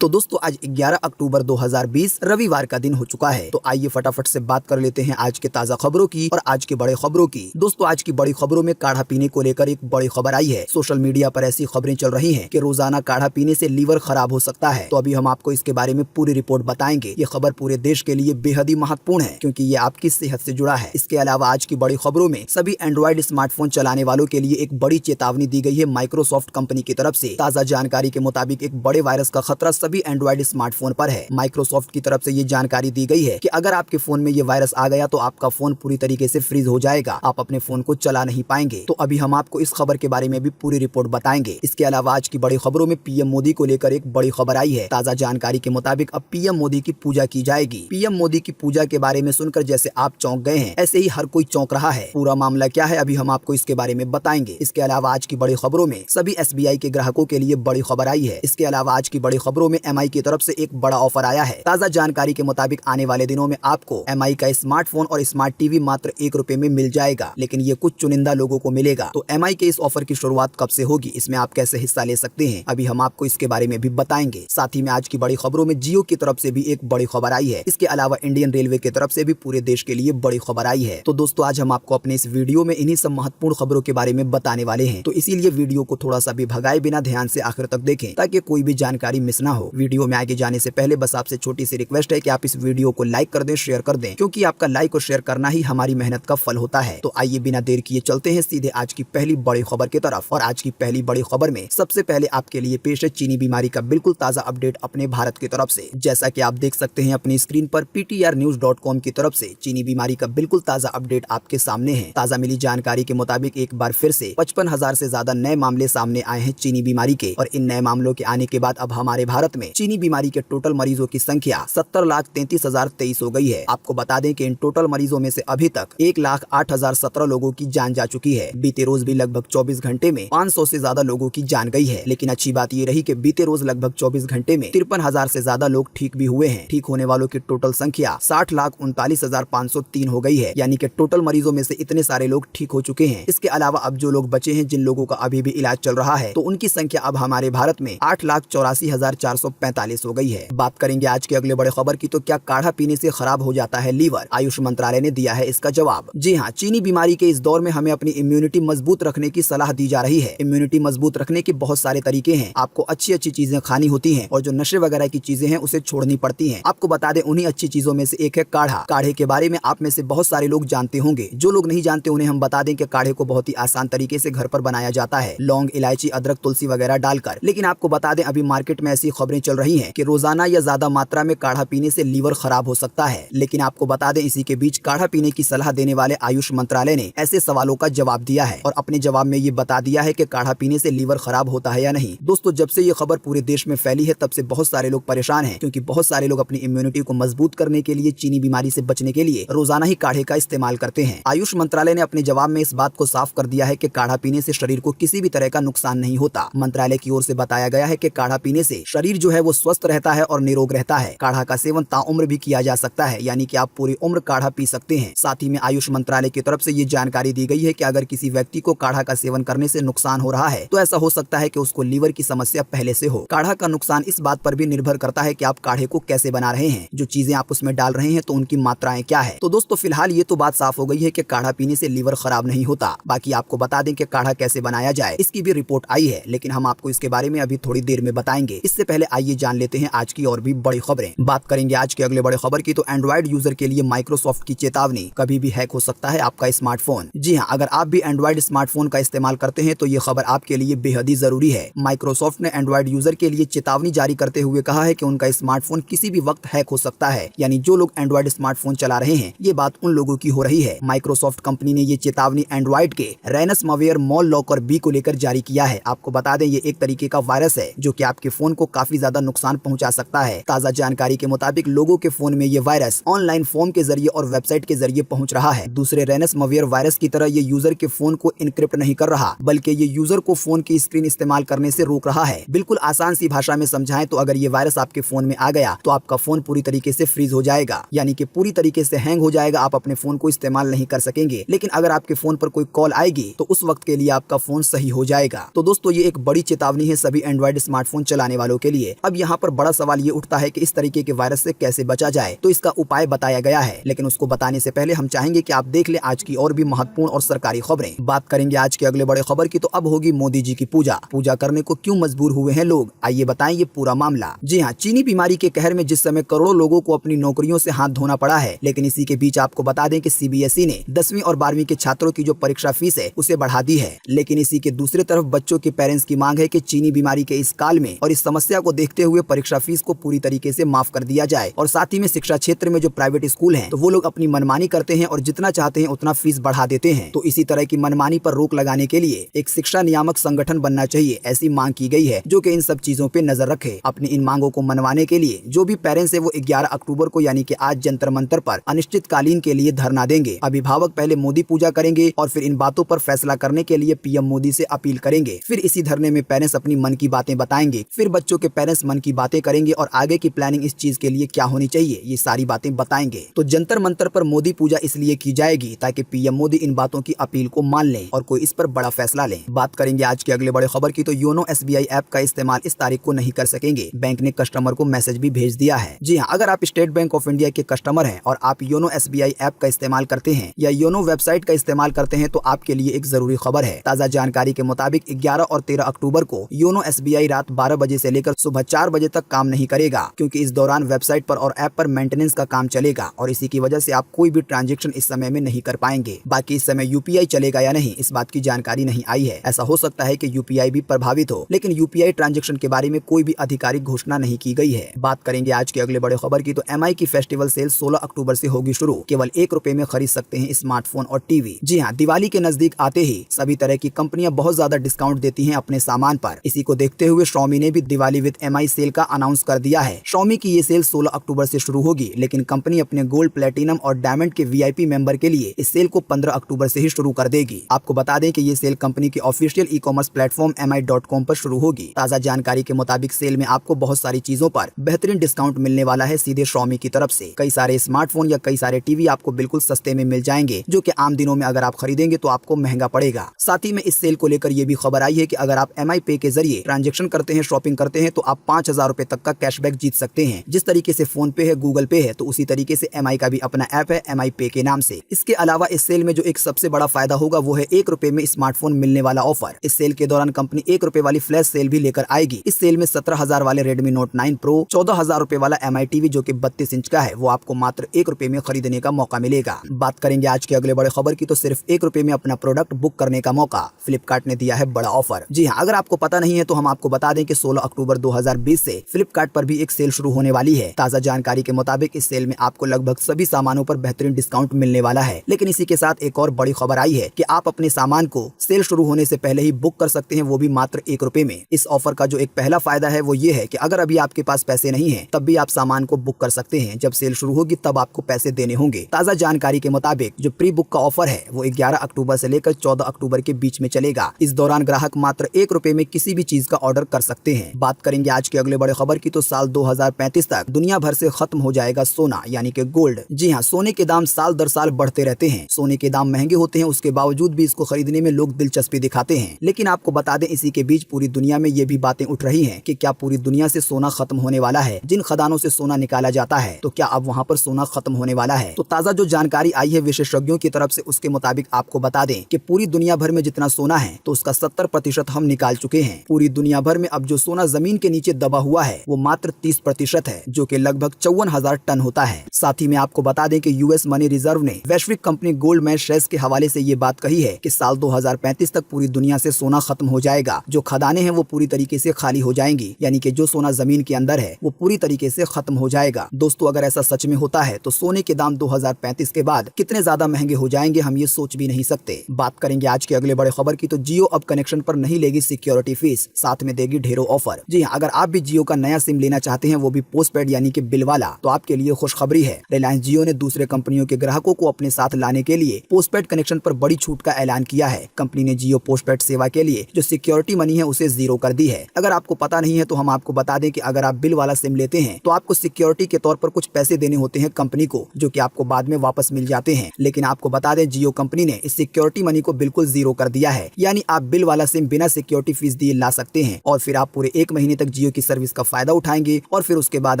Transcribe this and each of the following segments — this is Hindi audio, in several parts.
तो दोस्तों आज 11 अक्टूबर 2020 रविवार का दिन हो चुका है। तो आइए फटाफट से बात कर लेते हैं आज के ताजा खबरों की और आज की बड़ी खबरों की। दोस्तों आज की बड़ी खबरों में काढ़ा पीने को लेकर एक बड़ी खबर आई है। सोशल मीडिया पर ऐसी खबरें चल रही हैं कि रोजाना काढ़ा पीने से लीवर खराब हो सकता है। तो अभी हम आपको इसके बारे में पूरी रिपोर्ट बताएंगे। ये खबर पूरे देश के लिए बेहद ही महत्वपूर्ण है क्योंकि ये आपकी सेहत से जुड़ा है। इसके अलावा आज की बड़ी खबरों में सभी एंड्रॉइड स्मार्टफोन चलाने वालों के लिए एक बड़ी चेतावनी दी गई है माइक्रोसॉफ्ट कंपनी की तरफ से। ताजा जानकारी के मुताबिक एक बड़े वायरस का खतरा सभी एंड्रॉइड स्मार्टफोन पर है। माइक्रोसॉफ्ट की तरफ से ये जानकारी दी गई है कि अगर आपके फोन में ये वायरस आ गया तो आपका फोन पूरी तरीके से फ्रीज हो जाएगा, आप अपने फोन को चला नहीं पाएंगे। तो अभी हम आपको इस खबर के बारे में भी पूरी रिपोर्ट बताएंगे। इसके अलावा आज की बड़ी खबरों में पीएम मोदी को लेकर एक बड़ी खबर आई है। ताजा जानकारी के मुताबिक अब पीएम मोदी की पूजा की जाएगी। पीएम मोदी की पूजा के बारे में सुनकर जैसे आप चौंक गए हैं, ऐसे ही हर कोई चौंक रहा है। पूरा मामला क्या है अभी हम आपको इसके बारे में बताएंगे। इसके अलावा आज की बड़ी खबरों में सभी एसबीआई के ग्राहकों के लिए बड़ी खबर आई है। इसके अलावा आज की बड़ी खबरों में एमआई की तरफ से एक बड़ा ऑफर आया है। ताजा जानकारी के मुताबिक आने वाले दिनों में आपको एमआई का स्मार्टफोन और स्मार्ट टीवी मात्र ₹1 में मिल जाएगा, लेकिन ये कुछ चुनिंदा लोगों को मिलेगा। तो एमआई के इस ऑफर की शुरुआत कब से होगी, इसमें आप कैसे हिस्सा ले सकते हैं, अभी हम आपको इसके बारे में भी बताएंगे। साथ ही में आज की बड़ी खबरों में जियो की तरफ से भी एक बड़ी खबर आई है। इसके अलावा इंडियन रेलवे की तरफ से भी पूरे देश के लिए बड़ी खबर आई है। तो दोस्तों आज हम आपको अपने इस वीडियो में इन्हीं सब महत्वपूर्ण खबरों के बारे में बताने वाले हैं। तो इसीलिए वीडियो को थोड़ा सा भी भगाए बिना ध्यान से आखिर तक देखें ताकि कोई भी जानकारी मिस ना हो। वीडियो में आगे जाने से पहले बस आपसे छोटी सी रिक्वेस्ट है कि आप इस वीडियो को लाइक कर दें, शेयर कर दें, क्योंकि आपका लाइक और शेयर करना ही हमारी मेहनत का फल होता है। तो आइए बिना देर किए चलते हैं सीधे आज की पहली बड़ी खबर की तरफ। और आज की पहली बड़ी खबर में सबसे पहले आपके लिए पेश है चीनी बीमारी का बिल्कुल ताजा अपडेट अपने भारत की तरफ से। जैसा कि आप देख सकते हैं अपनी स्क्रीन पर ptrnews.com की तरफ से चीनी बीमारी का बिल्कुल ताजा अपडेट आपके सामने है। ताजा मिली जानकारी के मुताबिक एक बार फिर से 55,000 से ज्यादा नए मामले सामने आए हैं चीनी बीमारी के। और इन नए मामलों के आने के बाद अब हमारे भारत में चीनी बीमारी के टोटल मरीजों की संख्या 70,33,023 हो गई है। आपको बता दें कि इन टोटल मरीजों में से अभी तक 1,08,017 लोगों की जान जा चुकी है। बीते रोज भी लगभग 24 घंटे में 500 से ज्यादा लोगों की जान गई है। लेकिन अच्छी बात ये रही कि बीते रोज लगभग 24 घंटे में 53,000 से ज्यादा लोग ठीक भी हुए हैं। ठीक होने वालों की टोटल संख्या 60,39,503 हो गई है, यानी कि टोटल मरीजों में से इतने सारे लोग ठीक हो चुके हैं। इसके अलावा अब जो लोग बचे हैं, जिन लोगों का अभी भी इलाज चल रहा है, तो उनकी संख्या अब हमारे भारत में 8,84,445 हो गई है। बात करेंगे आज के अगले बड़े खबर की। तो क्या काढ़ा पीने से खराब हो जाता है लीवर? आयुष मंत्रालय ने दिया है इसका जवाब। जी हाँ, चीनी बीमारी के इस दौर में हमें अपनी इम्यूनिटी मजबूत रखने की सलाह दी जा रही है। इम्यूनिटी मजबूत रखने के बहुत सारे तरीके हैं। आपको अच्छी अच्छी चीजें खानी होती हैं और जो नशे वगैरह की चीजें हैं उसे छोड़नी पड़ती हैं। आपको बता दें उन्हीं अच्छी चीजों में से एक है काढ़ा। काढ़े के बारे में आप में से बहुत सारे लोग जानते होंगे। जो लोग नहीं जानते उन्हें हम बता दें कि काढ़े को बहुत ही आसान तरीके से घर पर बनाया जाता है, लौंग, इलायची, अदरक, तुलसी वगैरह डालकर। लेकिन आपको बता दें अभी मार्केट में ऐसी खबरें चल रही है कि रोजाना या ज्यादा मात्रा में काढ़ा पीने से लीवर खराब हो सकता है। लेकिन आपको बता दें इसी के बीच काढ़ा पीने की सलाह देने वाले आयुष मंत्रालय ने ऐसे सवालों का जवाब दिया है और अपने जवाब में ये बता दिया है कि काढ़ा पीने से लीवर खराब होता है या नहीं। दोस्तों जब से ये खबर पूरे देश में फैली है तब से बहुत सारे लोग परेशान हैं, क्योंकि बहुत सारे लोग अपनी इम्यूनिटी को मजबूत करने के लिए, चीनी बीमारी से बचने के लिए रोजाना ही काढ़े का इस्तेमाल करते हैं। आयुष मंत्रालय ने अपने जवाब में इस बात को साफ कर दिया है कि काढ़ा पीने से शरीर को किसी भी तरह का नुकसान नहीं होता। मंत्रालय की ओर से बताया गया है कि काढ़ा पीने से शरीर जो है वो स्वस्थ रहता है और निरोग रहता है। काढ़ा का सेवन ताउम्र भी किया जा सकता है, यानी कि आप पूरी उम्र काढ़ा पी सकते हैं। साथ ही में आयुष मंत्रालय की तरफ से ये जानकारी दी गई है कि अगर किसी व्यक्ति को काढ़ा का सेवन करने से नुकसान हो रहा है तो ऐसा हो सकता है कि उसको लीवर की समस्या पहले से हो। काढ़ा का नुकसान इस बात पर भी निर्भर करता है कि आप काढ़े को कैसे बना रहे हैं, जो चीजें आप उसमें डाल रहे हैं तो उनकी मात्राएं क्या है। तो दोस्तों फिलहाल ये तो बात साफ हो गई है कि काढ़ा पीने से लीवर खराब नहीं होता। बाकी आपको बता दें कि काढ़ा कैसे बनाया जाए इसकी भी रिपोर्ट आई है, लेकिन हम आपको इसके बारे में अभी थोड़ी देर में बताएंगे। इससे पहले आइए जान लेते हैं आज की और भी बड़ी खबरें। बात करेंगे आज के अगले बड़े खबर की। तो एंड्रॉइड यूजर के लिए माइक्रोसॉफ्ट की चेतावनी, कभी भी हैक हो सकता है आपका स्मार्टफोन। जी हाँ, अगर आप भी एंड्रॉइड स्मार्टफोन का इस्तेमाल करते हैं तो ये खबर आपके लिए बेहद ही जरूरी है। माइक्रोसॉफ्ट ने एंड्रॉइड यूजर के लिए चेतावनी जारी करते हुए कहा है कि उनका स्मार्टफोन किसी भी वक्त हैक हो सकता है, यानी जो लोग एंड्रॉइड स्मार्टफोन चला रहे हैं ये बात उन लोगों की हो रही है। माइक्रोसॉफ्ट कंपनी ने ये चेतावनी एंड्रॉइड के रैनसमवेयर मॉल लॉकर बी को लेकर जारी किया है। आपको बता दें ये एक तरीके का वायरस है जो कि आपके फोन को काफी ज्यादा नुकसान पहुंचा सकता है। ताजा जानकारी के मुताबिक लोगों के फोन में ये वायरस ऑनलाइन फॉर्म के जरिए और वेबसाइट के जरिए पहुंच रहा है। दूसरे रैनसमवेयर वायरस की तरह ये यूजर के फोन को इनक्रिप्ट नहीं कर रहा, बल्कि ये यूजर को फोन की स्क्रीन इस्तेमाल करने से रोक रहा है। बिल्कुल आसान सी भाषा में समझाएं तो अगर ये वायरस आपके फोन में आ गया तो आपका फोन पूरी तरीके से फ्रीज हो जाएगा, यानी कि पूरी तरीके से हैंग हो जाएगा। आप अपने फोन को इस्तेमाल नहीं कर सकेंगे। लेकिन अगर आपके फोन पर कोई कॉल आएगी तो उस वक्त के लिए आपका फोन सही हो जाएगा। तो दोस्तों ये एक बड़ी चेतावनी है सभी एंड्रॉइड स्मार्टफोन चलाने वालों के लिए। है। अब यहाँ पर बड़ा सवाल ये उठता है कि इस तरीके के वायरस से कैसे बचा जाए, तो इसका उपाय बताया गया है। लेकिन उसको बताने से पहले हम चाहेंगे कि आप देख लें आज की और भी महत्वपूर्ण और सरकारी खबरें। बात करेंगे आज के अगले बड़े खबर की, तो अब होगी मोदी जी की पूजा करने को क्यों मजबूर हुए हैं लोग, आइए बताएं ये पूरा मामला। जी हाँ, चीनी बीमारी के कहर में जिस समय करोड़ों लोगों को अपनी नौकरियों से हाथ धोना पड़ा है, लेकिन इसी के बीच आपको बता दें कि सीबीएसई ने 10वीं और 12वीं के छात्रों की जो परीक्षा फीस है उसे बढ़ा दी है। लेकिन इसी के दूसरी तरफ बच्चों के पेरेंट्स की मांग है कि चीनी बीमारी के इस काल में और इस समस्या को देखते हुए परीक्षा फीस को पूरी तरीके से माफ कर दिया जाए। और साथ ही में शिक्षा क्षेत्र में जो प्राइवेट स्कूल हैं, तो वो लोग अपनी मनमानी करते हैं और जितना चाहते हैं उतना फीस बढ़ा देते हैं। तो इसी तरह की मनमानी पर रोक लगाने के लिए एक शिक्षा नियामक संगठन बनना चाहिए, ऐसी मांग की गई है, जो कि इन सब चीजों पे नजर रखे। अपनी इन मांगों को मनवाने के लिए जो भी पेरेंट्स है वो 11 अक्टूबर को यानी कि आज जंतर मंतर पर अनिश्चितकालीन के लिए धरना देंगे। अभिभावक पहले मोदी पूजा करेंगे और फिर इन बातों पर फैसला करने के लिए पीएम मोदी से अपील करेंगे। फिर इसी धरने में पेरेंट्स अपनी मन की बातें बताएंगे, फिर बच्चों के पेरेंट्स मन की बातें करेंगे और आगे की प्लानिंग इस चीज के लिए क्या होनी चाहिए ये सारी बातें बताएंगे। तो जंतर मंतर पर मोदी पूजा इसलिए की जाएगी ताकि पीएम मोदी इन बातों की अपील को मान लें और कोई इस पर बड़ा फैसला लें। बात करेंगे आज के अगले बड़े खबर की, तो योनो एसबीआई ऐप का इस्तेमाल इस तारीख को नहीं कर सकेंगे। बैंक ने कस्टमर को मैसेज भी भेज दिया है। जी हाँ, अगर आप स्टेट बैंक ऑफ इंडिया के कस्टमर हैं और आप योनो एसबीआई ऐप का इस्तेमाल करते हैं या योनो वेबसाइट का इस्तेमाल करते हैं, तो आपके लिए एक जरूरी खबर है। ताजा जानकारी के मुताबिक 11 और 13 अक्टूबर को योनो एसबीआई रात 12 बजे से लेकर सुबह 4 बजे तक काम नहीं करेगा, क्योंकि इस दौरान वेबसाइट पर और ऐप पर मेंटेनेंस का काम चलेगा और इसी की वजह से आप कोई भी ट्रांजैक्शन इस समय में नहीं कर पाएंगे। बाकी इस समय यूपीआई चलेगा या नहीं, इस बात की जानकारी नहीं आई है। ऐसा हो सकता है कि यूपीआई भी प्रभावित हो, लेकिन यूपीआई ट्रांजैक्शन के बारे में कोई भी आधिकारिक घोषणा नहीं की गई है। बात करेंगे आज के अगले बड़े खबर की, तो एमआई की फेस्टिवल सेल 16 अक्टूबर से होगी शुरू। केवल ₹1 में खरीद सकते हैं स्मार्टफोन और टीवी। जी हाँ, दिवाली के नजदीक आते ही सभी तरह की कंपनियां बहुत ज्यादा डिस्काउंट देती हैं अपने सामान पर। इसी को देखते हुए Xiaomi ने भी दिवाली विद एमआई सेल का अनाउंस कर दिया है। Xiaomi की ये सेल 16 अक्टूबर से शुरू होगी, लेकिन कंपनी अपने गोल्ड, प्लेटिनम और डायमंड के वीआईपी मेंबर के लिए इस सेल को 15 अक्टूबर से ही शुरू कर देगी। आपको बता दें कि ये सेल कंपनी के official e commerce platform mi.com पर शुरू होगी। ताजा जानकारी के मुताबिक सेल में आपको बहुत सारी चीजों पर बेहतरीन डिस्काउंट मिलने वाला है सीधे Xiaomi की तरफ से। कई सारे स्मार्टफोन या कई सारे टीवी आपको बिल्कुल सस्ते में मिल जाएंगे, जो कि आम दिनों में अगर आप खरीदेंगे तो आपको महंगा पड़ेगा। साथ ही में इस सेल को लेकर ये भी खबर आई है कि अगर आप एमआई पे के जरिए ट्रांजैक्शन करते हैं, शॉपिंग करते हैं, तो आप 5000 रुपए तक का कैशबैक जीत सकते हैं। जिस तरीके से फोन पे है, गूगल पे है, तो उसी तरीके से एमआई का भी अपना ऐप है एमआई पे के नाम से। इसके अलावा इस सेल में जो एक सबसे बड़ा फायदा होगा वो है ₹1 में स्मार्टफोन मिलने वाला ऑफर। इस सेल के दौरान कंपनी ₹1 वाली फ्लैश सेल भी लेकर आएगी। इस सेल में 17,000 वाले Redmi Note 9 Pro, 14,000 रुपए वाला एमआई टीवी जो कि 32 इंच का है, वो आपको मात्र ₹1 में खरीदने का मौका मिलेगा। बात करेंगे आज के अगले बड़े खबर की, तो सिर्फ ₹1 में अपना प्रोडक्ट बुक करने का मौका फ्लिपकार्ट ने दिया है बड़ा ऑफर। जी हाँ, अगर आपको पता नहीं है तो हम आपको बता दें कि 16 अक्टूबर 2020 से फ्लिपकार्ट पर भी एक सेल शुरू होने वाली है। ताजा जानकारी के मुताबिक इस सेल में आपको लगभग सभी सामानों पर बेहतरीन डिस्काउंट मिलने वाला है। लेकिन इसी के साथ एक और बड़ी खबर आई है कि आप अपने सामान को सेल शुरू होने से पहले ही बुक कर सकते हैं, वो भी मात्र ₹1 में। इस ऑफर का जो एक पहला फायदा है वो ये है कि अगर अभी आपके पास पैसे नहीं है तब भी आप सामान को बुक कर सकते हैं। जब सेल शुरू होगी तब आपको पैसे देने होंगे। ताजा जानकारी के मुताबिक जो प्री बुक का ऑफर है वो 11 अक्टूबर से लेकर 14 अक्टूबर के बीच में चलेगा। इस दौरान ग्राहक मात्र ₹1 में किसी भी चीज का ऑर्डर कर सकते हैं। बात करेंगे आज के अगले बड़े खबर की, तो साल 2035 तक दुनिया भर से खत्म हो जाएगा सोना यानी कि गोल्ड। जी हाँ, सोने के दाम साल दर साल बढ़ते रहते हैं। सोने के दाम महंगे होते हैं, उसके बावजूद भी इसको खरीदने में लोग दिलचस्पी दिखाते हैं। लेकिन आपको बता दें, इसी के बीच पूरी दुनिया में ये भी बातें उठ रही हैं कि क्या पूरी दुनिया से सोना खत्म होने वाला है। जिन खदानों से सोना निकाला जाता है, तो क्या अब वहाँ पर सोना खत्म होने वाला है? तो ताजा जो जानकारी आई है विशेषज्ञों की तरफ से, उसके मुताबिक आपको बता दें कि पूरी दुनिया भर में जितना सोना है तो उसका 70% हम निकाल चुके हैं। पूरी दुनिया भर में अब जो सोना जमीन के नीचे दबा हुआ है वो मात्र 30% है, जो कि लगभग 54,000 टन होता है। साथ ही में आपको बता दें कि यूएस मनी रिजर्व ने वैश्विक कंपनी गोल्डमैन सैक्स के हवाले से ये बात कही है कि साल 2035 तक पूरी दुनिया से सोना खत्म हो जाएगा। जो खदानें हैं वो पूरी तरीके से खाली हो जाएंगी, यानी कि जो सोना जमीन के अंदर है वो पूरी तरीके से खत्म हो जाएगा। दोस्तों, अगर ऐसा सच में होता है तो सोने के दाम 2035 के बाद कितने ज्यादा महंगे हो जाएंगे हम ये सोच भी नहीं सकते। बात करेंगे आज के अगले बड़े खबर की, तो जियो अब कनेक्शन पर नहीं लेगी सिक्योरिटी फीस, साथ में देगी ढेरों ऑफर। जी हाँ, अगर आप भी जियो का नया सिम लेना चाहते हैं, वो भी पोस्टपेड यानी कि बिल वाला, तो आपके लिए खुशखबरी है। रिलायंस जियो ने दूसरे कंपनियों के ग्राहकों को अपने साथ लाने के लिए पोस्टपेड कनेक्शन पर बड़ी छूट का ऐलान किया है। कंपनी ने जियो पोस्टपेड सेवा के लिए जो सिक्योरिटी मनी है उसे 0 कर दी है। अगर आपको पता नहीं है तो हम आपको बता दें कि अगर आप बिल वाला सिम लेते हैं तो आपको सिक्योरिटी के तौर पर कुछ पैसे देने होते हैं कंपनी को, जो कि आपको बाद में वापस मिल जाते हैं। लेकिन आपको बता दें, जियो कंपनी ने इस सिक्योरिटी मनी को बिल्कुल 0 कर दिया है, यानी आप बिल वाला सिम बिना सिक्योरिटी फीस दिए ला सकते हैं और फिर आप पूरे 1 महीने तक जियो की सर्विस का फायदा उठाएंगे और फिर उसके बाद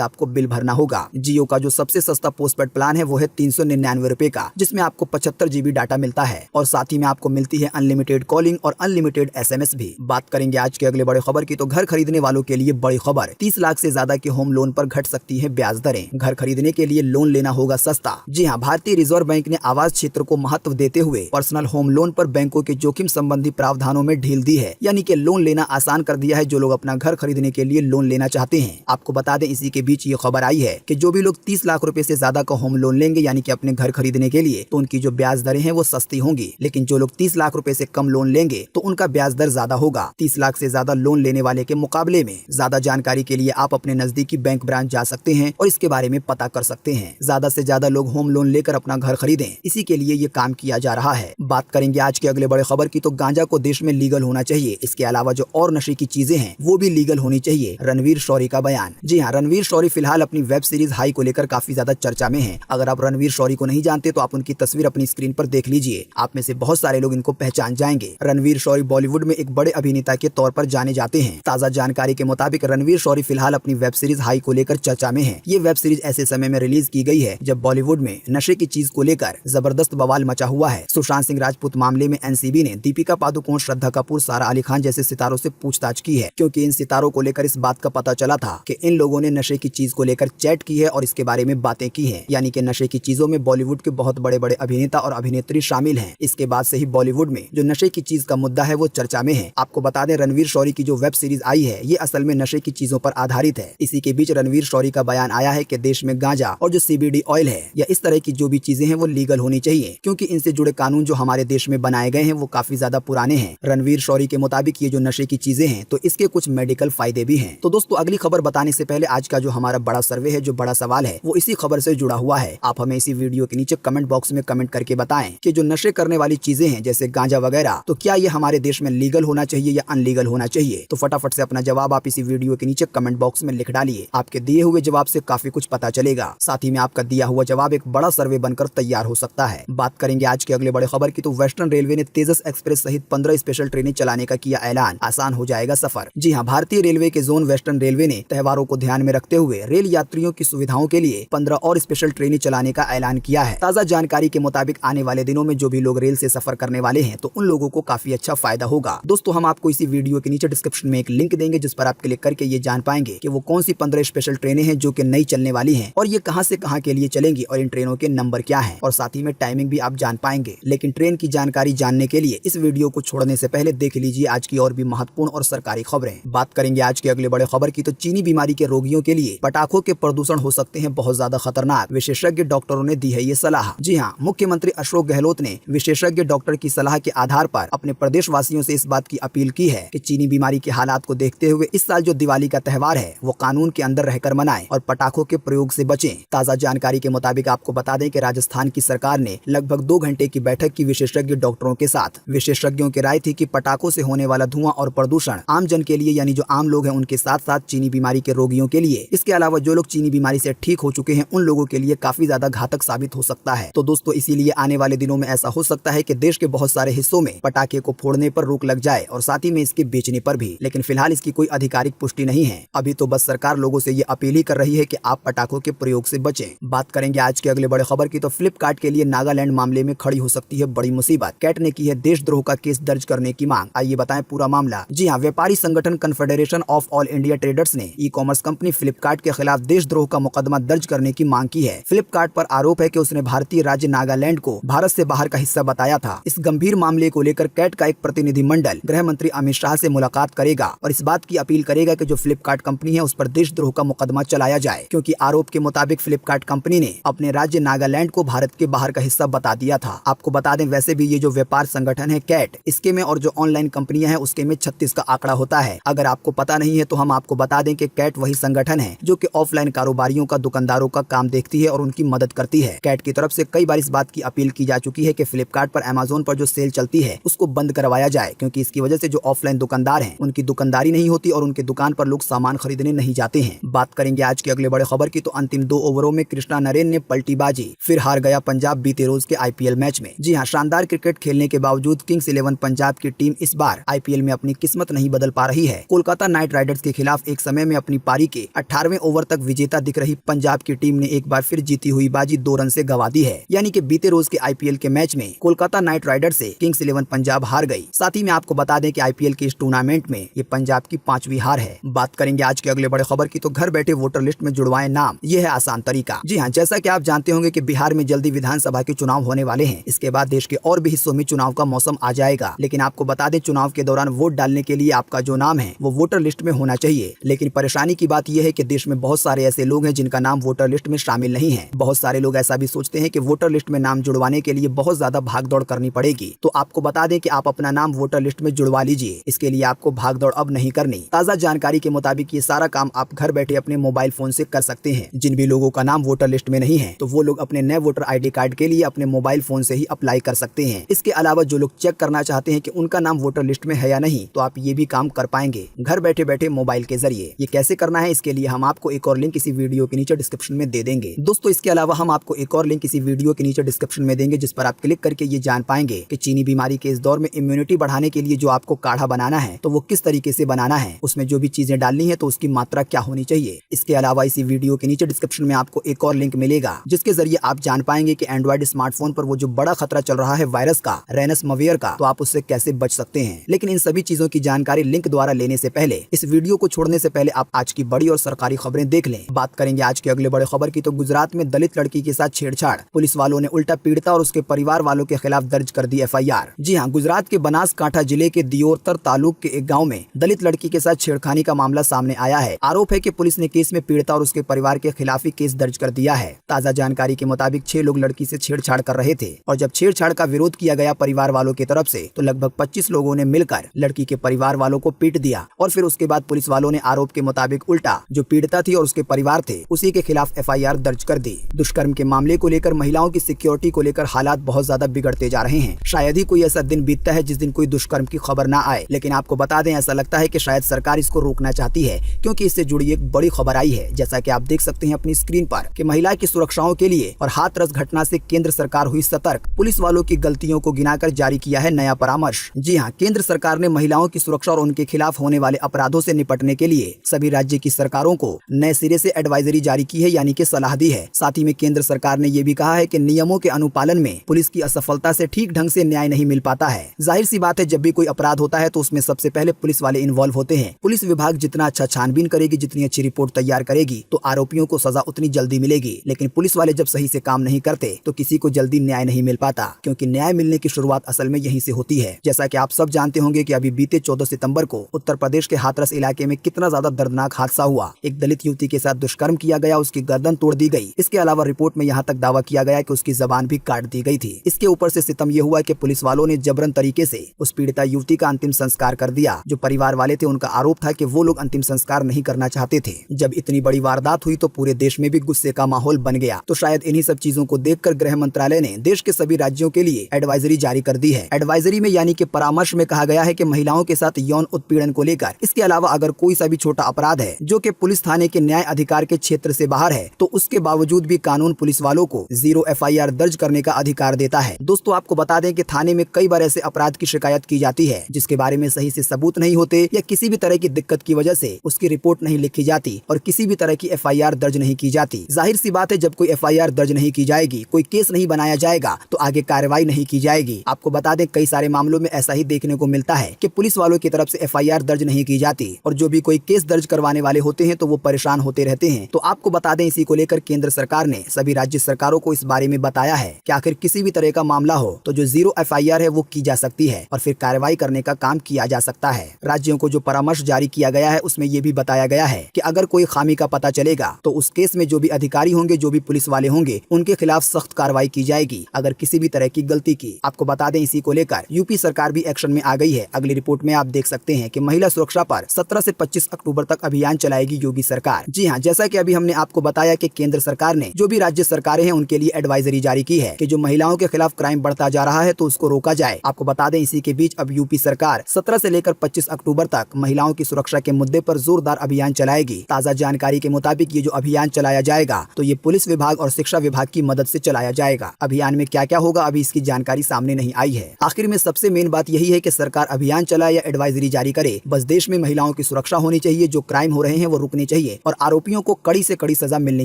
आपको बिल भरना होगा। जियो का जो सबसे सस्ता पोस्टपेड प्लान है वो है 399 रुपए का, जिसमें आपको 75 GB डाटा मिलता है और साथ ही में आपको मिलती है अनलिमिटेड कॉलिंग और अनलिमिटेड SMS भी। बात करेंगे आज के अगले बड़े खबर की, तो घर खरीदने वालों के लिए बड़ी खबर, 30 लाख से ज्यादा के होम लोन पर घट सकती है ब्याज दरें। घर खरीदने के लिए लोन लेना होगा सस्ता। जी हाँ, भारतीय रिजर्व बैंक ने आवास क्षेत्र को महत्व देते हुए पर्सनल होम लोन पर बैंकों के जोखिम संबंधी प्रावधानों में ढील दी है, यानी कि लोन लेना आसान कर दिया है जो लोग अपना घर खरीदने के लिए लोन लेना चाहते हैं। आपको बता दें, इसी के बीच ये खबर आई है कि जो भी लोग 30 लाख रुपए से ज्यादा का होम लोन लेंगे यानी कि अपने घर खरीदने के लिए, तो उनकी जो ब्याज दरें हैं वो सस्ती होंगी। लेकिन जो लोग 30 लाख रुपए से कम लोन लेंगे तो उनका ब्याज दर ज्यादा होगा, 30 लाख से ज्यादा लोन लेने वाले के मुकाबले में। ज्यादा जानकारी के लिए आप अपने नजदीकी बैंक ब्रांच जा सकते हैं और इसके बारे में पता कर सकते हैं। ज्यादा से ज्यादा लोग होम लोन लेकर अपना घर खरीदें, इसी के लिए ये काम किया जा रहा है। बात करेंगे आज के अगले बड़े खबर की, तो गांजा को देश में लीगल होना चाहिए। इसके अलावा जो और नशे की चीजें हैं वो भी लीगल होनी चाहिए, रणवीर शौरी का बयान। जी हाँ, रणवीर शौरी फिलहाल अपनी वेब सीरीज हाई को लेकर काफी ज्यादा चर्चा में है। अगर आप रणवीर शौरी को नहीं जानते तो आप उनकी तस्वीर अपनी स्क्रीन पर देख लीजिए, आप में से बहुत सारे लोग इनको पहचान जाएंगे। रणवीर शौरी बॉलीवुड में एक बड़े अभिनेता के तौर पर जाने जाते हैं। ताजा जानकारी के मुताबिक रणवीर शौरी फिलहाल अपनी वेब सीरीज हाई को लेकर चर्चा में है। ये वेब सीरीज ऐसे समय में रिलीज की गई है जब बॉलीवुड में नशे की चीज को लेकर जबरदस्त बवाल मचा हुआ है। सुशांत सिंह राजपूत मामले में एनसीबी ने दीपिका पादुकोण, श्रद्धा कपूर, सारा अली खान जैसे सितारों से पूछताछ की है, क्योंकि इन सितारों को लेकर इस बात का पता चला था कि इन लोगों ने नशे की चीज को लेकर चैट की है और इसके बारे में बातें की है, यानी कि नशे की चीजों में बॉलीवुड के बहुत बड़े बड़े अभिनेता और अभिनेत्री शामिल हैं। इसके बाद से ही बॉलीवुड में जो नशे की चीज का मुद्दा है वो चर्चा में है। आपको बता दें, रणवीर शौरी की जो वेब सीरीज आई है ये असल में नशे की चीजों पर आधारित है। इसी के बीच रणवीर शौरी का बयान आया है कि देश में गांजा और जो CBD ऑयल है या इस तरह की जो भी चीजें हैं वो लीगल होनी चाहिए, क्योंकि इनसे जुड़े कानून जो हमारे देश में बनाए गए हैं वो काफी ज्यादा पुराने हैं। रणवीर शौरी के मुताबिक ये जो नशे की चीजें हैं तो इसके कुछ मेडिकल फायदे भी हैं। तो दोस्तों, अगली खबर बताने से पहले आज का जो हमारा बड़ा सर्वे है, जो बड़ा सवाल है, वो इसी खबर से जुड़ा हुआ है। आप हमें इसी वीडियो के नीचे कमेंट बॉक्स में कमेंट करके बताएं कि जो नशे करने वाली चीजें हैं जैसे गांजा वगैरह, तो क्या ये हमारे देश में लीगल होना चाहिए या अनलीगल होना चाहिए। तो फटाफट से अपना जवाब आप इसी वीडियो के नीचे कमेंट बॉक्स में लिख डालिए। आपके दिए हुए जवाब से काफी कुछ पता चलेगा, साथ ही में आपका दिया हुआ जवाब एक बड़ा सर्वे बनकर तैयार हो सकता है। बात करेंगे आज के अगले बड़े खबर की, तो वेस्टर्न रेलवे ने तेजस एक्सप्रेस सहित 15 स्पेशल ट्रेनें चलाने का किया ऐलान, आसान हो जाएगा सफर। जी हाँ, भारतीय रेलवे के जोन वेस्टर्न रेलवे ने त्योहारों को ध्यान में रखते हुए रेल यात्रियों की सुविधाओं के लिए 15 और स्पेशल ट्रेनें चलाने का ऐलान किया है। ताजा जानकारी के मुताबिक आने वाले दिनों में जो भी लोग रेल से सफर करने वाले हैं तो उन लोगों को काफी अच्छा फायदा होगा। दोस्तों, हम आपको इसी वीडियो के नीचे डिस्क्रिप्शन में एक लिंक देंगे जिस पर आप क्लिक करके ये जान पाएंगे कि वो कौन सी 15 स्पेशल ट्रेनें हैं जो कि नई चलने वाली हैं और ये कहां से कहां के लिए चलेंगी और इन ट्रेनों के नंबर क्या हैं, और साथ ही में टाइमिंग भी आप जान पाएंगे। लेकिन ट्रेन की जानकारी जानने के लिए इस वीडियो को छोड़ने से पहले देख लीजिए आज की और भी महत्वपूर्ण और सरकारी खबरें। बात करेंगे आज के अगले बड़े खबर की, तो चीनी बीमारी के रोगियों के लिए पटाखों के प्रदूषण हो सकते हैं बहुत ज्यादा खतरनाक, विशेषज्ञ डॉक्टरों ने दी है ये सलाह। जी हाँ, मुख्यमंत्री अशोक गहलोत ने विशेषज्ञ डॉक्टर की सलाह के आधार पर अपने प्रदेश वासियों से इस बात की अपील की है कि चीनी बीमारी के हालात को देखते हुए इस साल जो दिवाली का त्यौहार है वो कानून के अंदर रहकर मनाएं और पटाखों के प्रयोग से बचें। ताजा जानकारी के मुताबिक आपको बता दें कि राजस्थान की सरकार ने लगभग 2 घंटे की बैठक की विशेषज्ञ डॉक्टरों के साथ। विशेषज्ञों की राय थी कि पटाखों से होने वाला धुआं और प्रदूषण आम जन के लिए, यानी जो आम लोग हैं उनके साथ साथ चीनी बीमारी के रोगियों के लिए, इसके अलावा जो लोग चीनी बीमारी से ठीक हो चुके हैं उन लोगों के लिए काफी ज्यादा घातक साबित हो सकता है। तो दोस्तों, इसीलिए आने वाले दिनों में ऐसा हो सकता है कि देश के बहुत सारे हिस्सों में पटाखे को फोड़ने पर रोक लग जाए और साथ ही में इसके बेचने पर भी। लेकिन फिलहाल इसकी कोई आधिकारिक पुष्टि नहीं है। अभी तो बस सरकार लोगों से ये अपील ही कर रही है कि आप पटाखों के प्रयोग से बचें। बात करेंगे आज के अगले बड़े खबर की, तो फ्लिपकार्ट के लिए नागालैंड मामले में खड़ी हो सकती है बड़ी मुसीबत। कैट ने की है देशद्रोह का केस दर्ज करने की मांग। आइए बताएं पूरा मामला। जी हाँ, व्यापारी संगठन confederation of all India traders ने ई कॉमर्स कंपनी फ्लिपकार्ट के खिलाफ देशद्रोह का मुकदमा दर्ज करने की मांग की है। फ्लिपकार्ट पर आरोप है कि उसने भारतीय राज्य नागालैंड को भारत से बाहर का हिस्सा बताया था। इस गंभीर मामले को लेकर कैट का एक प्रतिनिधिमंडल गृह मंत्री अमित शाह से मुलाकात करेगा और इस बात की अपील करेगा कि जो फ्लिपकार्ट कंपनी है उस पर देशद्रोह का मुकदमा चलाया जाए, क्योंकि आरोप के मुताबिक फ्लिपकार्ट कंपनी ने अपने राज्य नागालैंड को भारत के बाहर का हिस्सा बता दिया था। आपको बता दें, वैसे भी ये जो व्यापार संगठन है कैट, इसके में और जो ऑनलाइन कंपनियां हैं उसके में 36 का आंकड़ा होता है। अगर आपको पता नहीं है तो हम आपको बता दें कि कैट वही संगठन है जो कि ऑफलाइन कारोबारियों का, दुकानदारों का काम देखती है और उनकी मदद करती है। कैट की तरफ से कई बार इस बात की अपील की जा चुकी है कि फ्लिपकार्ट पर, अमेज़न पर जो सेल चलती है उसको बंद करवाया जाए, क्योंकि इसकी वजह से जो ऑफलाइन दुकानदार हैं उनकी दुकानदारी नहीं होती और उनकी दुकान पर लोग सामान खरीदने नहीं जाते हैं। बात करेंगे आज के अगले बड़े खबर की, तो अंतिम 2 ओवरों में कृष्णा नरेन ने पलटीबाजी, फिर हार गया पंजाब बीते रोज के IPL मैच में। जी हाँ, शानदार क्रिकेट खेलने के बावजूद किंग्स 11 पंजाब की टीम इस बार IPL में अपनी किस्मत नहीं बदल पा रही है। कोलकाता नाइट राइडर्स राइडर्स के खिलाफ एक समय में अपनी पारी के 18वें ओवर तक विजेता दिख रही पंजाब की टीम ने एक बार फिर जीती हुई बाजी 2 रन से गंवा दी है। यानी कि बीते रोज के आईपीएल के मैच में कोलकाता नाइट राइडर्स से किंग्स 11 पंजाब हार गई। साथ ही में आपको बता दें कि आईपीएल के इस टूर्नामेंट में ये पंजाब की 5वीं हार है। बात करेंगे आज के अगले बड़े खबर की, तो घर बैठे वोटर लिस्ट में जुड़वाएं नाम, ये है आसान तरीका। जी हाँ, जैसा कि आप जानते होंगे कि बिहार में जल्दी विधानसभा के चुनाव होने वाले हैं। इसके बाद देश के और भी हिस्सों में चुनाव का मौसम आ जाएगा। लेकिन आपको बता दें, चुनाव के दौरान वोट डालने के लिए आपका जो नाम है वो वोटर लिस्ट में होना चाहिए। लेकिन परेशानी की बात यह है कि देश में बहुत सारे ऐसे लोग हैं जिनका नाम वोटर लिस्ट में शामिल नहीं है। बहुत सारे लोग ऐसा भी सोचते हैं कि वोटर लिस्ट में नाम जुड़वाने के लिए बहुत ज्यादा भागदौड़ करनी पड़ेगी। तो आपको बता दें कि आप अपना नाम वोटर लिस्ट में जुड़वा लीजिए। इसके लिए आपको भागदौड़ अब नहीं करनी। ताजा जानकारी के मुताबिक ये सारा काम आप घर बैठे अपने मोबाइल फोन से कर सकते हैं। जिन भी लोगों का नाम वोटर लिस्ट में नहीं है तो वो लोग अपने नए वोटर आईडी कार्ड के लिए अपने मोबाइल फोन से ही अप्लाई कर सकते हैं। इसके अलावा जो लोग चेक करना चाहते हैं कि उनका नाम वोटर लिस्ट में है या नहीं, तो आप ये भी काम कर पाएंगे घर बैठे बैठे मोबाइल के जरिए। ये कैसे करना है, इसके लिए हम आपको एक और लिंक इसी वीडियो के नीचे डिस्क्रिप्शन में दे देंगे। दोस्तों, इसके अलावा हम आपको एक और लिंक इसी वीडियो के नीचे डिस्क्रिप्शन में देंगे, जिस पर आप क्लिक करके ये जान पाएंगे कि चीनी बीमारी के इस दौर में इम्यूनिटी बढ़ाने के लिए जो आपको काढ़ा बनाना है तो वो किस तरीके से बनाना है, उसमें जो भी चीजें डालनी है तो उसकी मात्रा क्या होनी चाहिए। इसके अलावा इसी वीडियो के नीचे डिस्क्रिप्शन में आपको एक और लिंक मिलेगा, जिसके जरिए आप जान पाएंगे कि एंड्रॉइड स्मार्टफोन पर वो जो बड़ा खतरा चल रहा है वायरस का, रैनसमवेयर का, तो आप उससे कैसे बच सकते हैं। लेकिन इन सभी चीजों की जानकारी लिंक द्वारा लेने से पहले, इस वीडियो को छोड़ने से पहले आप आज की बड़ी और सरकारी खबरें देख लें। बात करेंगे आज के अगले बड़े खबर की, तो गुजरात में दलित लड़की के साथ छेड़छाड़, पुलिस वालों ने उल्टा पीड़िता और उसके परिवार वालों के खिलाफ दर्ज कर दी एफआईआर। जी हाँ, गुजरात के बनासकांठा जिले के दियोतर तालुक के एक गाँव में दलित लड़की के साथ छेड़खानी का मामला सामने आया है। आरोप है कि पुलिस ने केस में पीड़िता और उसके परिवार के खिलाफ ही केस दर्ज कर दिया है। ताजा जानकारी के मुताबिक 6 लोग लड़की से छेड़छाड़ कर रहे थे और जब छेड़छाड़ का विरोध किया गया परिवार वालों की तरफ से, तो लगभग 25 लोगों ने मिलकर लड़की के परिवार वालों को पीट दिया और फिर उसके बाद पुलिस वालों ने आरोप के मुताबिक उल्टा जो पीड़िता थी और उसके परिवार थे उसी के खिलाफ एफआईआर दर्ज कर दी। दुष्कर्म के मामले को लेकर महिलाओं की सिक्योरिटी को लेकर हालात बहुत ज्यादा बिगड़ते जा रहे हैं। शायद ही कोई ऐसा दिन बीतता है जिस दिन कोई दुष्कर्म की खबर ना आए। लेकिन आपको बता दें, ऐसा लगता है कि शायद सरकार इसको रोकना चाहती है, क्योंकि इससे जुड़ी एक बड़ी खबर आई है। जैसा कि आप देख सकते हैं अपनी स्क्रीन पर कि महिला की सुरक्षाओं के लिए और हाथरस घटना से केंद्र सरकार हुई सतर्क, पुलिस वालों की गलतियों को गिनाकर जारी किया है नया परामर्श। जी हाँ, केंद्र सरकार ने महिलाओं की सुरक्षा और उनके खिलाफ होने वाले अपराधों से निपटने के लिए सभी राज्य की सरकारों को नए सिरे से एडवाइजरी जारी की है, यानी कि सलाह दी है। साथ ही में केंद्र सरकार ने ये भी कहा है कि नियमों के अनुपालन में पुलिस की असफलता से ठीक ढंग से न्याय नहीं मिल पाता है। जाहिर सी बात है, जब भी कोई अपराध होता है तो उसमें सबसे पहले पुलिस वाले इन्वॉल्व होते हैं। पुलिस विभाग जितना अच्छा छानबीन करेगी, जितनी अच्छी रिपोर्ट तैयार करेगी, तो आरोपियों को सजा उतनी जल्दी मिलेगी। लेकिन पुलिस वाले जब सही से काम नहीं करते तो किसी को जल्दी न्याय नहीं मिल पाता, क्योंकि न्याय मिलने की शुरुआत असल में यहीं से होती है। जैसा कि आप सब जानते होंगे कि अभी बीते 14 सितंबर को उत्तर प्रदेश के हाथरस इलाके में कितना ज्यादा दर्दनाक हादसा हुआ। एक दलित युवती के साथ दुष्कर्म किया गया, उसकी गर्दन तोड़ दी गई। इसके अलावा रिपोर्ट में यहाँ तक दावा किया गया कि उसकी जबान भी काट दी गई थी। इसके ऊपर से सितम ये हुआ कि पुलिस वालों ने जबरन तरीके से उस पीड़िता युवती का अंतिम संस्कार कर दिया। जो परिवार वाले थे उनका आरोप था कि वो लोग अंतिम संस्कार नहीं करना चाहते थे। जब इतनी बड़ी वारदात हुई तो पूरे देश में भी गुस्से का माहौल बन गया। तो शायद इन्हीं सब चीजों को देखकर गृह मंत्रालय ने देश के सभी राज्यों के लिए एडवाइजरी जारी कर दी है। एडवाइजरी में यानी कि परामर्श में कहा गया है कि महिलाओं के साथ यौन उत्पीड़न को लेकर, इसके अलावा अगर कोई सा भी छोटा अपराध है जो कि पुलिस थाने के न्याय अधिकार के क्षेत्र से बाहर है, तो उसके बावजूद भी कानून पुलिस वालों को 0 एफआईआर दर्ज करने का अधिकार देता है। दोस्तों, आपको बता दें कि थाने में कई बार ऐसे अपराध की शिकायत की जाती है जिसके बारे में सही से सबूत नहीं होते या किसी भी तरह की दिक्कत की वजह से उसकी रिपोर्ट नहीं लिखी जाती और किसी भी तरह की एफआईआर दर्ज नहीं की जाती। जाहिर सी बात है, जब कोई एफआईआर दर्ज नहीं की जाएगी, कोई केस नहीं बनाया जाएगा, तो आगे कार्रवाई नहीं की जाएगी। आपको बता दें, कई सारे मामलों में ऐसा ही देखने को मिलता है कि पुलिस वालों की तरफ से एफआईआर दर्ज नहीं की जाती और जो भी कोई केस दर्ज करवाने वाले होते हैं तो वो परेशान होते रहते हैं। तो आपको बता दें, इसी को लेकर केंद्र सरकार ने सभी राज्य सरकारों को इस बारे में बताया है कि आखिर किसी भी तरह का मामला हो तो जो 0 एफआईआर है वो की जा सकती है और फिर कार्रवाई करने का काम किया जा सकता है। राज्यों को जो परामर्श जारी किया गया है उसमें ये भी बताया गया है कि अगर कोई खामी का पता चलेगा तो उस केस में जो भी अधिकारी होंगे, जो भी पुलिस वाले होंगे, उनके खिलाफ सख्त कार्रवाई की जाएगी अगर किसी भी तरह की गलती की। आपको बता दें, इसी को लेकर यूपी सरकार भी एक्शन में आ गई है। अगली रिपोर्ट में आप देख सकते हैं कि महिला सुरक्षा पर 17 से 25 अक्टूबर तक अभियान चलाएगी योगी सरकार। जी हाँ, जैसा कि अभी हमने आपको बताया कि केंद्र सरकार ने जो भी राज्य सरकारें हैं उनके लिए एडवाइजरी जारी की है कि जो महिलाओं के खिलाफ क्राइम बढ़ता जा रहा है तो उसको रोका जाए। आपको बता दें, इसी के बीच अब यूपी सरकार 17 से लेकर 25 अक्टूबर तक महिलाओं की सुरक्षा के मुद्दे पर जोरदार अभियान चलाएगी। ताजा जानकारी के मुताबिक ये जो अभियान चलाया जाएगा तो ये पुलिस विभाग और शिक्षा विभाग की मदद से चलाया जाएगा। अभियान में क्या क्या होगा अभी इसकी जानकारी सामने नहीं आई है। आखिर में सबसे मेन बात यही है कि सरकार अभियान चलाए या एडवाइजरी जारी करे, बस देश में महिलाओं की सुरक्षा होनी चाहिए, जो क्राइम हो रहे हैं वो रुकने चाहिए और आरोपियों को कड़ी से कड़ी सजा मिलनी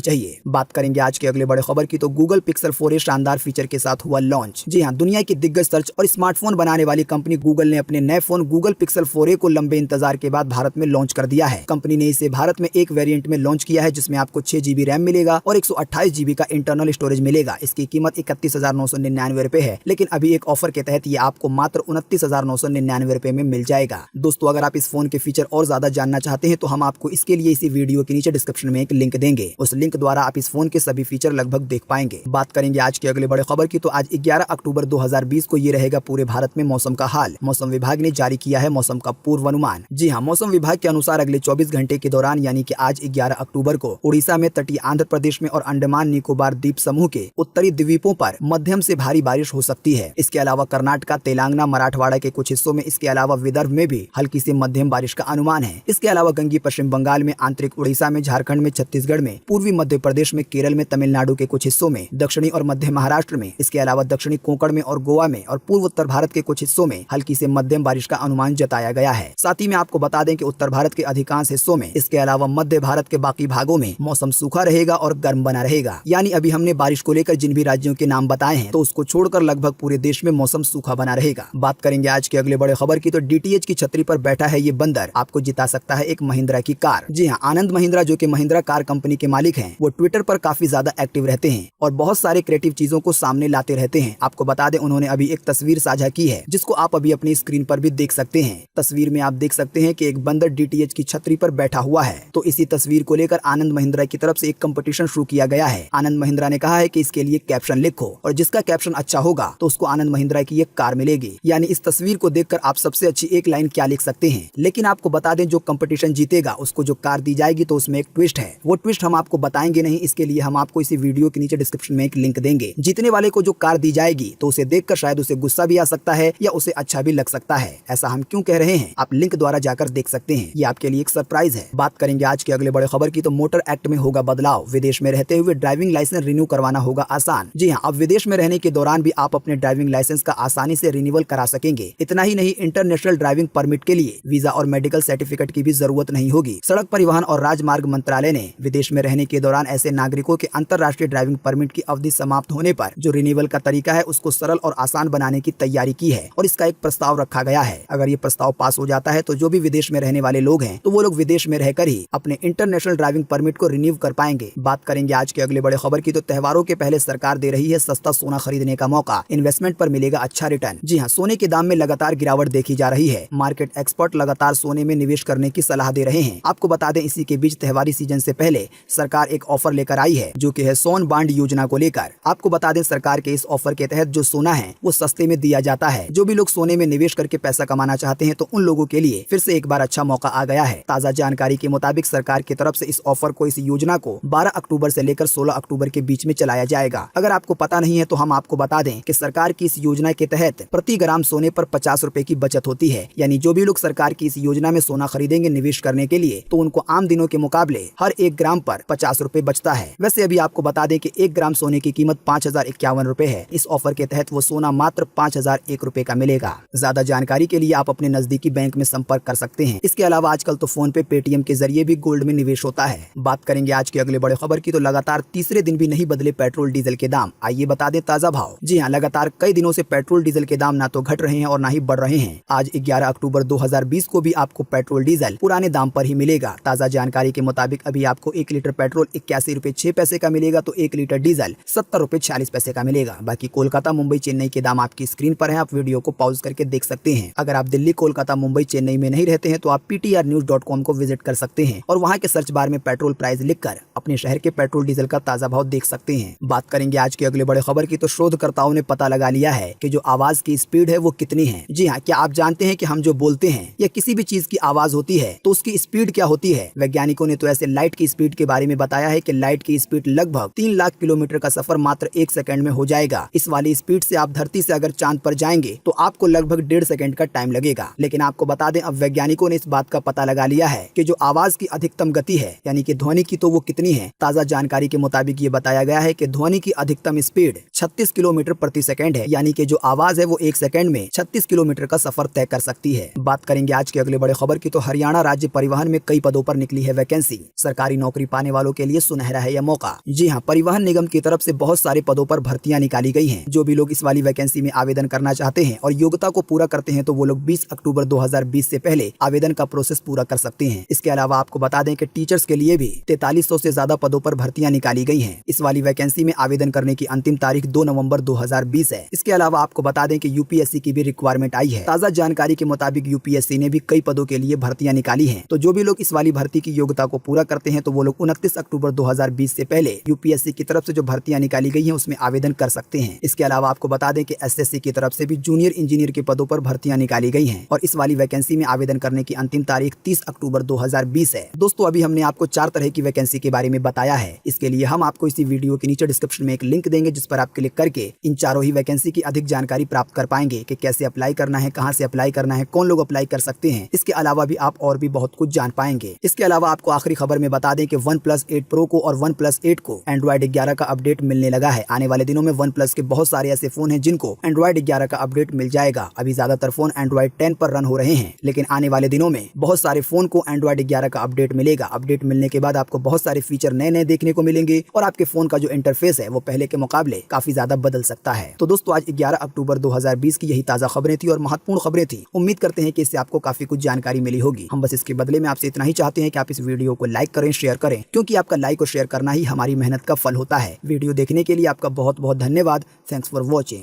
चाहिए। बात करेंगे आज के अगले बड़े खबर की तो गूगल पिक्सल 4a शानदार फीचर के साथ हुआ लॉन्च। जी हाँ, दुनिया की दिग्गज सर्च और स्मार्टफोन बनाने वाली कंपनी गूगल ने अपने नए फोन गूगल पिक्सल 4a को लंबे इंतजार के बाद भारत में लॉन्च कर दिया है। कंपनी ने इसे भारत में एक वेरिएंट में लॉन्च किया है जिसमें आपको 6 GB रैम मिलेगा और 128 GB का इंटरनल स्टोरेज मिलेगा। इसकी कीमत 31,999 रुपए है, लेकिन अभी एक ऑफर के तहत ये आपको मात्र 29,999 रुपए में मिल जाएगा। दोस्तों, अगर आप इस फोन के फीचर और ज्यादा जानना चाहते हैं तो हम आपको इसके लिए इसी वीडियो के नीचे डिस्क्रिप्शन में एक लिंक देंगे। उस लिंक द्वारा आप इस फोन के सभी फीचर लगभग देख पाएंगे। बात करेंगे आज के अगले बड़े खबर की तो आज 11 अक्टूबर 2020 को ये रहेगा पूरे भारत में मौसम का हाल। मौसम विभाग ने जारी किया है मौसम का पूर्वानुमान। जी हाँ, मौसम विभाग के अनुसार अगले 24 घंटे के दौरान यानी कि आज 11 अक्टूबर को उड़ीसा में, तटीय आंध्र प्रदेश में और अंडमान निकोबार द्वीप समूह के उत्तरी द्वीपों पर मध्यम से भारी बारिश हो सकती है। इसके अलावा कर्नाटका, तेलंगाना, मराठवाड़ा के कुछ हिस्सों में, इसके अलावा विदर्भ में भी हल्की से मध्यम बारिश का अनुमान है। इसके अलावा गंगी पश्चिम बंगाल में, आंतरिक उड़ीसा में, झारखंड में, छत्तीसगढ़ में, पूर्वी मध्य प्रदेश में, केरल में, तमिलनाडु के कुछ हिस्सों में, दक्षिणी और मध्य महाराष्ट्र में, इसके अलावा दक्षिणी कोंकण में और गोवा में और पूर्व उत्तर भारत के कुछ हिस्सों में हल्की से मध्यम बारिश का अनुमान जताया गया है। साथ ही में आपको बता दें कि उत्तर भारत के अधिकांश हिस्सों में, इसके अलावा मध्य भारत के बाकी भागों में मौसम सूखा रहेगा और गर्म बना रहेगा। यानी अभी हमने बारिश को लेकर जिन भी राज्यों के नाम बताए हैं तो उसको छोड़कर लगभग पूरे देश में मौसम सूखा बना रहेगा। बात करेंगे आज के अगले बड़े खबर की तो DTH की छतरी पर बैठा है ये बंदर आपको जिता सकता है एक महिंद्रा की कार। जी हाँ, आनंद महिंद्रा जो कि महिंद्रा कार कंपनी के मालिक हैं, वो ट्विटर पर काफी ज्यादा एक्टिव रहते हैं और बहुत सारे क्रिएटिव चीजों को सामने लाते रहते हैं। आपको बता दें, उन्होंने अभी एक तस्वीर साझा की है जिसको आप अभी अपनी स्क्रीन पर भी देख सकते हैं। तस्वीर में आप देख सकते हैं कि एक बंदर DTH की छतरी पर बैठा हुआ है। तो इसी तस्वीर को लेकर आनंद महिंद्रा की तरफ से एक कंपटीशन शुरू किया गया है। आनंद महिंद्रा ने कहा है कि इसके लिए कैप्शन लिखो और जिसका कैप्शन अच्छा होगा तो उसको आनंद महिंद्रा की एक कार मिलेगी। यानी इस तस्वीर को देखकर आप सबसे अच्छी एक लाइन क्या लिख सकते हैं। लेकिन आपको बता दें, जो कंपटीशन जीतेगा उसको जो कार दी जाएगी तो उसमें एक ट्विस्ट है। वो ट्विस्ट हम आपको बताएंगे नहीं, इसके लिए हम आपको इसी वीडियो के नीचे डिस्क्रिप्शन में एक लिंक देंगे। जीतने वाले को जो कार दी जाएगी तो उसे देखकर शायद उसे गुस्सा भी आ सकता है या उसे अच्छा भी लग सकता है। ऐसा हम क्यों कह रहे हैं, आप लिंक द्वारा जाकर देख सकते हैं। ये आपके लिए एक सरप्राइज है। बात करेंगे आज के अगले बड़े खबर की तो मोटर एक्ट में होगा बदलाव। विदेश में रहते हुए ड्राइविंग लाइसेंस रिन्यू करवाना होगा आसान। जी हाँ, अब विदेश में रहने के दौरान भी आप अपने ड्राइविंग लाइसेंस का आसानी से रिन्यूअल करा सकेंगे। इतना ही नहीं, इंटरनेशनल ड्राइविंग परमिट के लिए वीजा और मेडिकल सर्टिफिकेट की भी जरूरत नहीं होगी। सड़क परिवहन और राजमार्ग मंत्रालय ने विदेश में रहने के दौरान ऐसे नागरिकों के अंतर्राष्ट्रीय ड्राइविंग परमिट की अवधि समाप्त होने पर जो रिन्यूअल का तरीका है उसको सरल और आसान बनाने की तैयारी की है और इसका एक प्रस्ताव रखा गया है। अगर ये प्रस्ताव पास हो जाता है तो जो भी विदेश में रहने वाले लोग हैं तो वो लोग विदेश में रहकर ही अपने इंटरनेशनल ड्राइविंग परमिट को रिन्यू कर पाएंगे। बात करेंगे आज के अगले बड़े खबर की तो त्योहारों के पहले सरकार दे रही है सस्ता सोना खरीदने का मौका। इन्वेस्टमेंट पर मिलेगा अच्छा रिटर्न। जी हाँ, सोने के दाम में लगातार गिरावट देखी जा रही है। मार्केट एक्सपर्ट लगातार सोने में निवेश करने की सलाह दे रहे हैं। आपको बता दें, इसी के बीच त्योहारी सीजन से पहले सरकार एक ऑफर लेकर आई है जो कि है सोन बांड योजना को लेकर। आपको बता दें, सरकार के इस ऑफर के तहत जो सोना है वो सस्ते में दिया जाता है। जो भी लोग सोने में निवेश करके पैसा कमाना चाहते हैं तो उन लोगों के लिए फिर से एक बार अच्छा मौका आ गया है। ताजा जानकारी के मुताबिक सरकार की तरफ से इस ऑफर को, इस योजना को 12 अक्टूबर से लेकर 16 अक्टूबर के बीच में चलाया जाएगा। अगर आपको पता नहीं है तो हम आपको बता दें कि सरकार की इस योजना के तहत प्रति ग्राम सोने पर 50 रुपए की बचत होती है। यानी जो भी लोग सरकार की इस योजना में सोना खरीदेंगे निवेश करने के लिए तो उनको आम दिनों के मुकाबले हर 1 ग्राम पर 50 रुपए बचता है। वैसे अभी आपको बता दें कि 1 ग्राम सोने की कीमत 5,051 रुपए है। इस ऑफर के तहत वो सोना मात्र 5,001 रुपए का मिलेगा। ज्यादा जानकारी के लिए आप अपने नजदीकी बैंक में संपर्क कर सकते हैं। इसके अलावा आजकल तो फोन पे पेटीएम के जरिए भी गोल्ड में निवेश होता है। बात करेंगे आज के अगले बड़े खबर की तो लगातार तीसरे दिन भी नहीं बदले पेट्रोल डीजल के दाम। आइए बता दें ताजा भाव। जी हाँ, लगातार कई दिनों से पेट्रोल डीजल के दाम ना तो घट रहे हैं और ना ही बढ़ रहे हैं। आज 11 अक्टूबर 2020 को भी आपको पेट्रोल डीजल पुराने दाम पर ही मिलेगा। ताजा जानकारी के मुताबिक अभी आपको 1 लीटर पेट्रोल 81 रुपए 6 पैसे का मिलेगा तो 1 लीटर डीजल 70 रुपए 40 पैसे का मिलेगा। बाकी कोलकाता, मुंबई, चेन्नई के दाम आपकी स्क्रीन पर है, आप वीडियो को पॉज करके देख सकते हैं। अगर आप दिल्ली, कोलकाता, मुंबई, चेन्नई में नहीं रहते हैं तो आप ptrnews.com को विजिट कर सकते हैं और वहाँ के सर्च बार में पेट्रोल प्राइस लिखकर अपने शहर के पेट्रोल डीजल का ताजा भाव देख सकते हैं। बात करेंगे आज के अगले बड़े खबर की तो शोधकर्ताओं ने पता लगा लिया है कि जो आवाज की स्पीड है वो कितनी है। जी हाँ, क्या आप जानते हैं कि हम जो बोलते हैं या किसी भी चीज की आवाज होती है तो उसकी स्पीड क्या होती है। वैज्ञानिकों ने तो ऐसे लाइट की स्पीड के बारे में बताया है कि लाइट की स्पीड लगभग 3 लाख किलोमीटर का सफर मात्र 1 सेकंड में हो जाएगा। इस वाली स्पीड से आप धरती से अगर चांद पर जाएंगे तो आपको लगभग 1.5 सेकंड का टाइम लगेगा। लेकिन आपको बता दें, अब वैज्ञानिकों ने इस बात का पता लगा लिया है कि जो आवाज की अधिकतम गति है यानी कि ध्वनि की, तो वो कितनी है। ताजा जानकारी के मुताबिक ये बताया गया है कि ध्वनि की अधिकतम स्पीड 36 किलोमीटर प्रति सेकंड है। यानी कि जो आवाज है वो 1 सेकंड में 36 किलोमीटर का सफर तय कर सकती है। बात करेंगे आज के अगले बड़े खबर खबर की, तो हरियाणा राज्य परिवहन में कई पदों पर निकली है वैकेंसी। सरकारी नौकरी पाने वालों के लिए सुनहरा है यह मौका। जी हां, परिवहन निगम की तरफ से बहुत सारे पदों पर भर्तियां निकाली गई हैं। जो भी लोग इस वाली वैकेंसी में आवेदन करना चाहते हैं और योग्यता को पूरा करते हैं तो वो लोग 20 अक्टूबर 2020 से पहले आवेदन का प्रोसेस पूरा कर सकते हैं। इसके अलावा आपको बता दें कि टीचर्स के लिए भी 4300 से ज्यादा पदों पर भर्तियां निकाली गई हैं। इस वाली वैकेंसी में आवेदन करने की अंतिम तारीख 2 नवंबर 2020 है। इसके अलावा आपको बता दें कि यूपीएससी की भी रिक्वायरमेंट आई है। ताजा जानकारी के मुताबिक यूपीएससी ने भी कई पदों के लिए भर्तियां निकाली हैं। तो जो भी लोग इस वाली भर्ती की योग्यता को पूरा करते हैं तो वो लोग 29 अक्टूबर 2020 से पहले यूपीएससी की तरफ से जो भर्तियां निकाली गई हैं उसमें आवेदन कर सकते हैं। इसके अलावा आपको बता दें कि एसएससी की तरफ से भी जूनियर इंजीनियर के पदों पर भर्तियां निकाली गई हैं और इस वाली वैकेंसी में आवेदन करने की अंतिम तारीख 30 अक्टूबर 2020 है। दोस्तों, अभी हमने आपको 4 तरह की वैकेंसी के बारे में बताया है। इसके लिए हम आपको इसी वीडियो के नीचे डिस्क्रिप्शन में एक लिंक देंगे जिस पर आप क्लिक करके इन चारों ही वैकेंसी की अधिक जानकारी प्राप्त कर पाएंगे कि कैसे अप्लाई करना है, कहां से अप्लाई करना है, कौन लोग अप्लाई कर सकते हैं। इसके अलावा भी आप और भी बहुत कुछ जान पाएंगे। इसके अलावा आपको आखिरी खबर में बता दें कि OnePlus 8 Pro को और OnePlus 8 को Android 11 का अपडेट मिलने लगा है। आने वाले दिनों में OnePlus के बहुत सारे ऐसे फोन हैं जिनको Android 11 का अपडेट मिल जाएगा। अभी ज्यादातर फोन Android 10 पर रन हो रहे हैं, लेकिन आने वाले दिनों में बहुत सारे फोन को Android 11 का अपडेट मिलेगा। अपडेट मिलने के बाद आपको बहुत सारे फीचर नए नए देखने को मिलेंगे और आपके फोन का जो इंटरफेस है वो पहले के मुकाबले काफी ज्यादा बदल सकता है। तो दोस्तों, आज 11 अक्टूबर 2020 की यही ताजा खबरें थी और महत्वपूर्ण खबरें थी। उम्मीद करते हैं कि इससे आपको काफी कुछ जानकारी मिली होगी। हम बस इसके बदले में आपसे इतना ही चाहते हैं कि आप इस वीडियो को लाइक करें, शेयर करें, क्योंकि आपका लाइक और शेयर करना ही हमारी मेहनत का फल होता है। वीडियो देखने के लिए आपका बहुत बहुत धन्यवाद। Thanks for watching.